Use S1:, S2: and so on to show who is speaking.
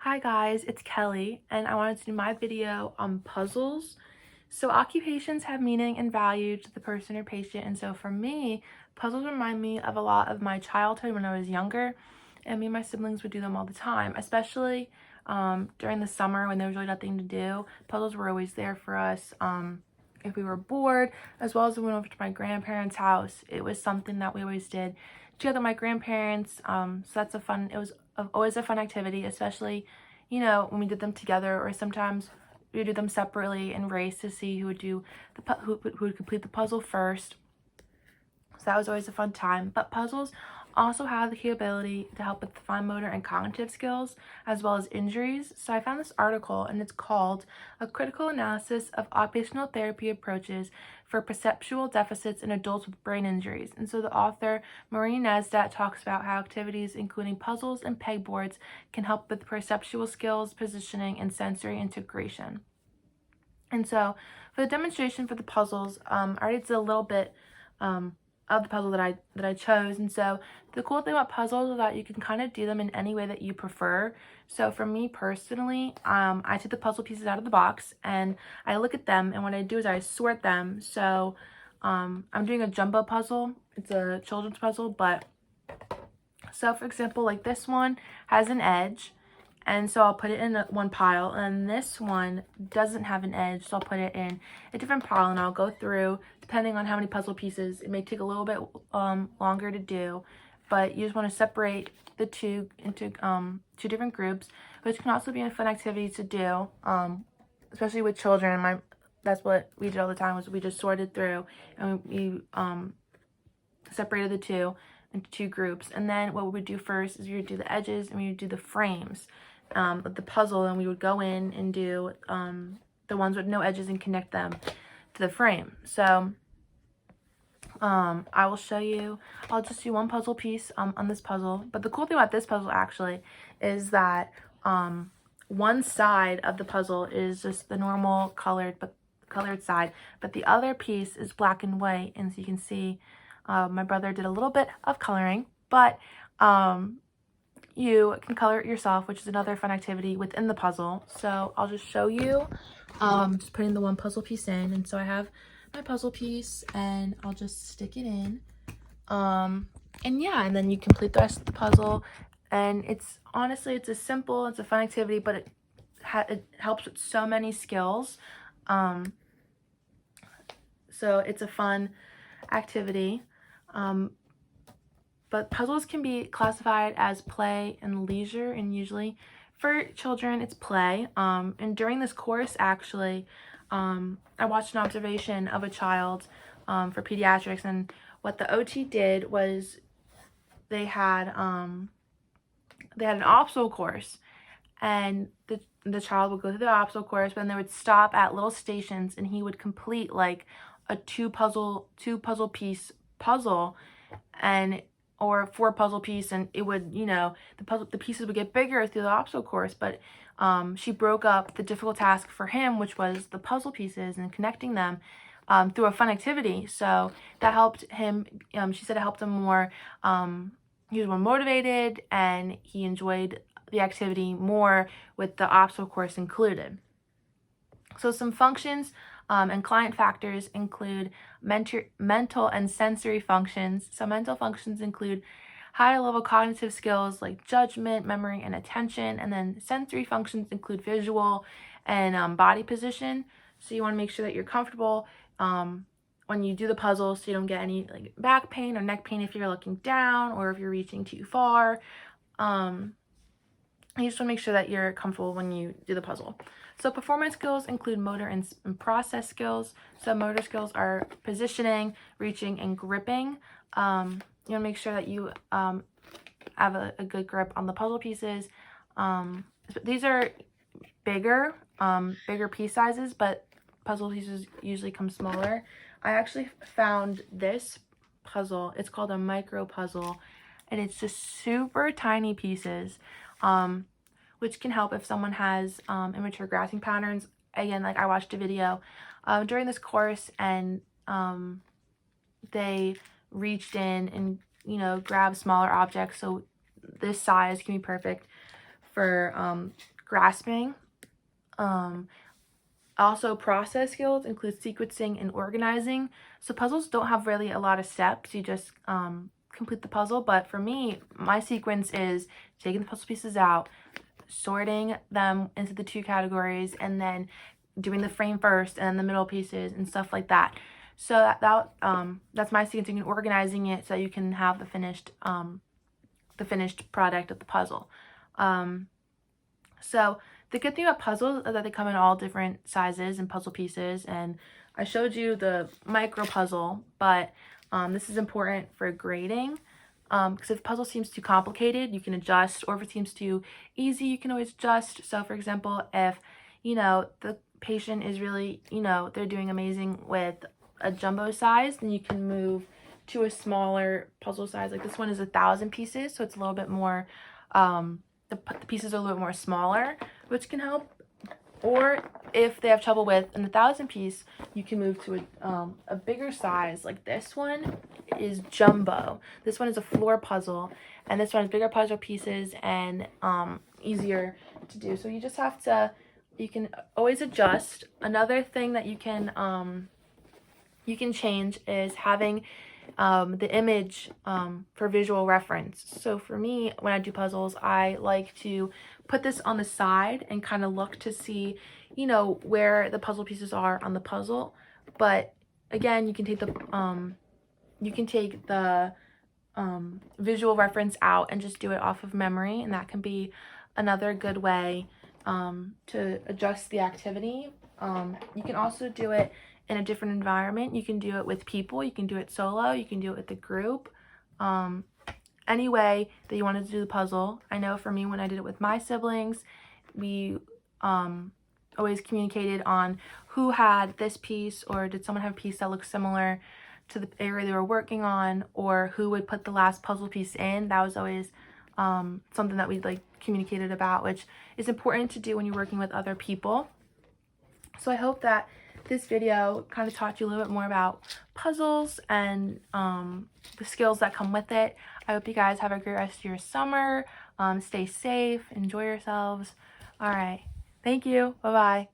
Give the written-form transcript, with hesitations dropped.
S1: Hi guys, it's Kelly, and I wanted to do my video on puzzles. So occupations have meaning and value to the person or patient, and so for me, puzzles remind me of a lot of my childhood when I was younger, and me and my siblings would do them all the time, especially during the summer when there was really nothing to do. Puzzles were always there for us. If we were bored, as well as when we went over to my grandparents' house, it was something that we always did together with my grandparents. So that's it was always a fun activity, especially, when we did them together, or sometimes we would do them separately and race to see who would do who would complete the puzzle first. So that was always a fun time. But puzzles also have the capability to help with fine motor and cognitive skills, as well as injuries. So I found this article, and it's called A Critical Analysis of Occupational Therapy Approaches for Perceptual Deficits in Adults with Brain Injuries. And so the author, Marie Nesdat, talks about how activities including puzzles and pegboards can help with perceptual skills, positioning, and sensory integration. And so for the demonstration for the puzzles, I already did a little bit of the puzzle that I chose. And so the cool thing about puzzles is that you can kind of do them in any way that you prefer. So for me personally, I take the puzzle pieces out of the box and I look at them, and what I do is I sort them. So I'm doing a jumbo puzzle. It's a children's puzzle, but so for example, like this one has an edge, and so I'll put it in one pile, and this one doesn't have an edge, so I'll put it in a different pile, and I'll go through, depending on how many puzzle pieces. It may take a little bit longer to do, but you just want to separate the two into two different groups, which can also be a fun activity to do, especially with children. That's what we did all the time, was we just sorted through, and we separated the two into two groups. And then what we would do first is we would do the edges, and we would do the frames of the puzzle, and we would go in and do the ones with no edges and connect them to the frame. So I will show you. I'll just do one puzzle piece on this puzzle. But the cool thing about this puzzle actually is that one side of the puzzle is just the normal colored side, but the other piece is black and white. And so you can see my brother did a little bit of coloring, but you can color it yourself, which is another fun activity within the puzzle. So I'll just show you just putting the one puzzle piece in. And so I have my puzzle piece, and I'll just stick it in, and yeah, and then you complete the rest of the puzzle. And it's a fun activity, but it helps with so many skills. So it's a fun activity. But puzzles can be classified as play and leisure, and usually for children it's play. And during this course, actually, I watched an observation of a child for pediatrics, and what the OT did was they had an obstacle course, and the child would go through the obstacle course, but then they would stop at little stations, and he would complete like a two puzzle piece puzzle, or 4 puzzle piece, and it would, the pieces would get bigger through the obstacle course. But she broke up the difficult task for him, which was the puzzle pieces and connecting them, through a fun activity. So that helped him. She said it helped him more. He was more motivated, and he enjoyed the activity more with the obstacle course included. So some functions and client factors include mental and sensory functions. So mental functions include higher level cognitive skills like judgment, memory, and attention. And then sensory functions include visual and body position. So you want to make sure that you're comfortable when you do the puzzle, so you don't get any like back pain or neck pain if you're looking down or if you're reaching too far. You just want to make sure that you're comfortable when you do the puzzle. So performance skills include motor and process skills. So motor skills are positioning, reaching, and gripping. You want to make sure that you have a good grip on the puzzle pieces. These are bigger piece sizes, but puzzle pieces usually come smaller. I actually found this puzzle. It's called a micro puzzle, and it's just super tiny pieces, which can help if someone has immature grasping patterns. Again, like I watched a video during this course, and they reached in and grabbed smaller objects. So this size can be perfect for grasping. Also, process skills include sequencing and organizing. So puzzles don't have really a lot of steps. You just complete the puzzle. But for me, my sequence is taking the puzzle pieces out, sorting them into the 2 categories, and then doing the frame first and then the middle pieces and stuff like that. So that's my sequencing and organizing it so you can have the finished product of the puzzle. So the good thing about puzzles is that they come in all different sizes and puzzle pieces, and I showed you the micro puzzle, but this is important for grading, because if the puzzle seems too complicated, you can adjust, or if it seems too easy, you can always adjust. So for example, if the patient is really, they're doing amazing with a jumbo size, then you can move to a smaller puzzle size. Like this one is 1,000 pieces, so it's a little bit more, the pieces are a little bit more smaller, which can help. Or if they have trouble with an 1,000 piece, you can move to a bigger size. Like this one is jumbo. This one is a floor puzzle, and this one has bigger puzzle pieces and easier to do. So you just have to, you can always adjust. Another thing that you can change is having the image for visual reference. So for me, when I do puzzles, I like to put this on the side and kind of look to see, where the puzzle pieces are on the puzzle. But again, you can take the visual reference out and just do it off of memory, and that can be another good way to adjust the activity. You can also do it in a different environment. You can do it with people, you can do it solo, you can do it with a group, any way that you wanted to do the puzzle. I know for me, when I did it with my siblings, we always communicated on who had this piece, or did someone have a piece that looked similar to the area they were working on, or who would put the last puzzle piece in. That was always something that we communicated about, which is important to do when you're working with other people. So I hope that this video kind of taught you a little bit more about puzzles and the skills that come with it. I hope you guys have a great rest of your summer. Stay safe, enjoy yourselves. All right, thank you, bye-bye.